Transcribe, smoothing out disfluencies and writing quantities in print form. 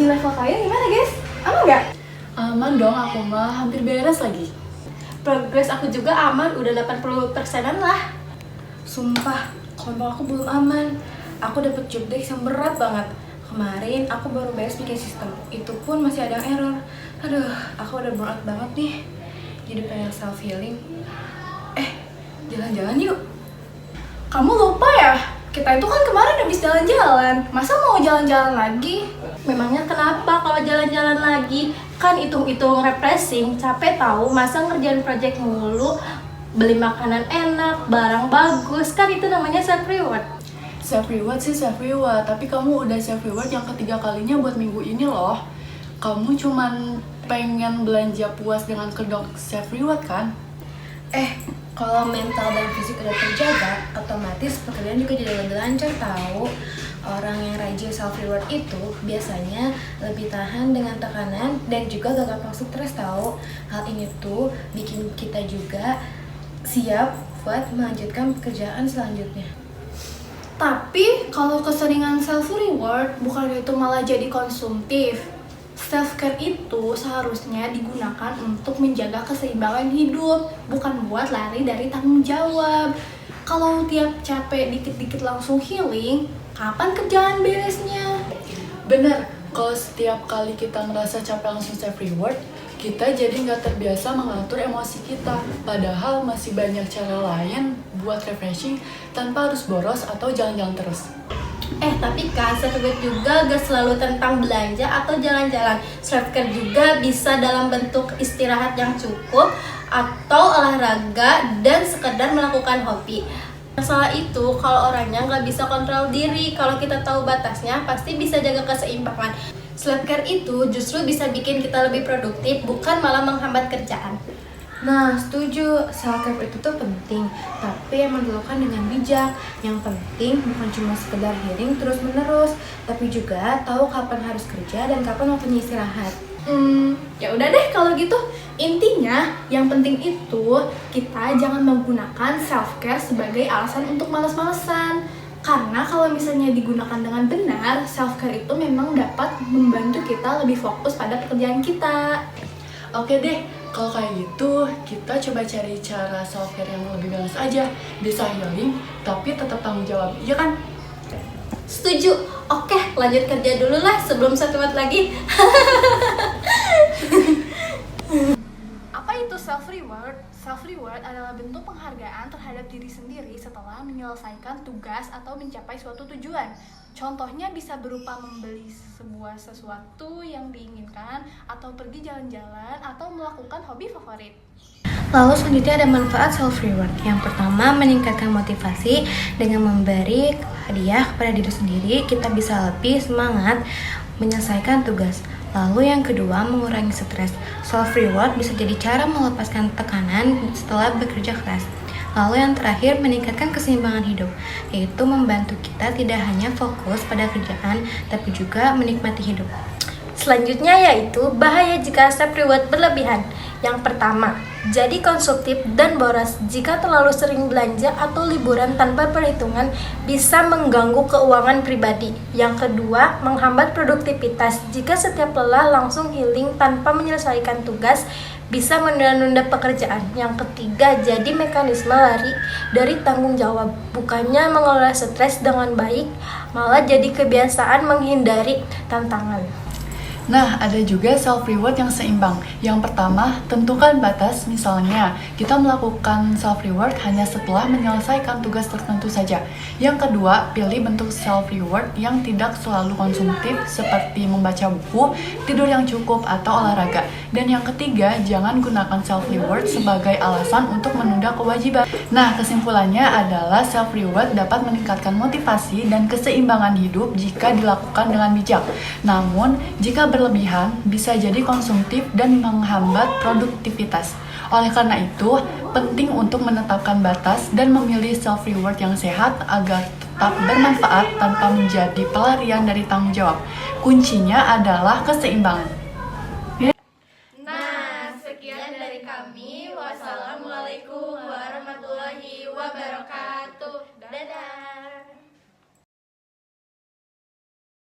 uji level kalian gimana guys? Aman nggak? Aman dong, aku mah hampir beres lagi. Progres aku juga aman, udah 80%-an lah. Sumpah, kelompok aku belum aman. Aku dapet job desk yang berat banget. Kemarin aku baru beres bikin sistem, itu pun masih ada error. Aduh, aku udah burnout banget nih. Jadi pengen self healing. Jalan-jalan yuk. Kamu lupa ya? Kita itu kan kemarin habis jalan-jalan. Masa mau jalan-jalan lagi? Memangnya kenapa kalau jalan-jalan lagi? Kan hitung-hitung refreshing, capek tahu, masa ngerjain project mulu, beli makanan enak, barang bagus, kan itu namanya self reward. Self reward sih self reward, tapi kamu udah self reward yang ketiga kalinya buat minggu ini loh. Kamu cuman pengen belanja puas dengan kedok self reward kan? Kalau mental dan fisik udah terjaga, otomatis pekerjaan juga jadi lebih lancar tahu. Orang yang rajin self reward itu biasanya lebih tahan dengan tekanan dan juga gak gampang stres tahu. Hal ini tuh bikin kita juga siap buat melanjutkan pekerjaan selanjutnya. Tapi kalau keseringan self reward, bukan itu malah jadi konsumtif. Self care itu seharusnya digunakan untuk menjaga keseimbangan hidup, bukan buat lari dari tanggung jawab. Kalau tiap capek dikit-dikit langsung healing, kapan kerjaan beresnya? Bener, kalau setiap kali kita ngerasa capek langsung self reward, kita jadi nggak terbiasa mengatur emosi kita. Padahal masih banyak cara lain buat refreshing tanpa harus boros atau jalan-jalan terus. Tapi kan self reward juga gak selalu tentang belanja atau jalan-jalan. Self care juga bisa dalam bentuk istirahat yang cukup atau olahraga dan sekedar melakukan hobi. Masalah itu kalau orangnya nggak bisa kontrol diri. Kalau kita tahu batasnya, pasti bisa jaga keseimbangan. Self care itu justru bisa bikin kita lebih produktif, bukan malah menghambat kerjaan. Nah, setuju. Self care itu tuh penting, tapi yang dilakukan dengan bijak. Yang penting bukan cuma sekedar healing terus-menerus, tapi juga tahu kapan harus kerja dan kapan waktunya istirahat. Ya udah deh kalau gitu. Intinya yang penting itu kita jangan menggunakan self care sebagai alasan untuk malas-malesan. Karena kalau misalnya digunakan dengan benar, self care itu memang dapat membantu kita lebih fokus pada pekerjaan kita. Oke deh, kalau kayak gitu, kita coba cari cara self care yang lebih balance aja. Bisa healing, tapi tetap tanggung jawab, iya kan? Setuju. Oke, lanjut kerja dulu lah sebelum satu menit lagi. Apa itu self reward? Self reward adalah bentuk penghargaan terhadap diri sendiri setelah menyelesaikan tugas atau mencapai suatu tujuan. Contohnya bisa berupa membeli sebuah sesuatu yang diinginkan, atau pergi jalan-jalan, atau melakukan hobi favorit. Lalu selanjutnya ada manfaat self reward. Yang pertama, meningkatkan motivasi dengan memberi hadiah kepada diri sendiri, kita bisa lebih semangat menyelesaikan tugas. Lalu yang kedua, mengurangi stres. Self reward bisa jadi cara melepaskan tekanan setelah bekerja keras. Lalu yang terakhir, meningkatkan keseimbangan hidup, yaitu membantu kita tidak hanya fokus pada kerjaan, tapi juga menikmati hidup. Selanjutnya yaitu bahaya jika self reward berlebihan. Yang pertama, jadi konsumtif dan boros. Jika terlalu sering belanja atau liburan tanpa perhitungan, bisa mengganggu keuangan pribadi. Yang kedua, menghambat produktivitas. Jika setiap lelah langsung healing tanpa menyelesaikan tugas, bisa menunda-nunda pekerjaan. Yang ketiga, jadi mekanisme lari dari tanggung jawab. Bukannya mengelola stres dengan baik, malah jadi kebiasaan menghindari tantangan. Nah, ada juga self reward yang seimbang. Yang pertama, tentukan batas. Misalnya, kita melakukan self reward hanya setelah menyelesaikan tugas tertentu saja. Yang kedua, pilih bentuk self reward yang tidak selalu konsumtif seperti membaca buku, tidur yang cukup, atau olahraga. Dan yang ketiga, jangan gunakan self reward sebagai alasan untuk menunda kewajiban. Nah, kesimpulannya adalah self reward dapat meningkatkan motivasi dan keseimbangan hidup jika dilakukan dengan bijak. Namun, jika berlebihan bisa jadi konsumtif dan menghambat produktivitas. Oleh karena itu, penting untuk menetapkan batas dan memilih self reward yang sehat agar tetap bermanfaat tanpa menjadi pelarian dari tanggung jawab. Kuncinya adalah keseimbangan. Nah, sekian dari kami. Wassalamualaikum warahmatullahi wabarakatuh.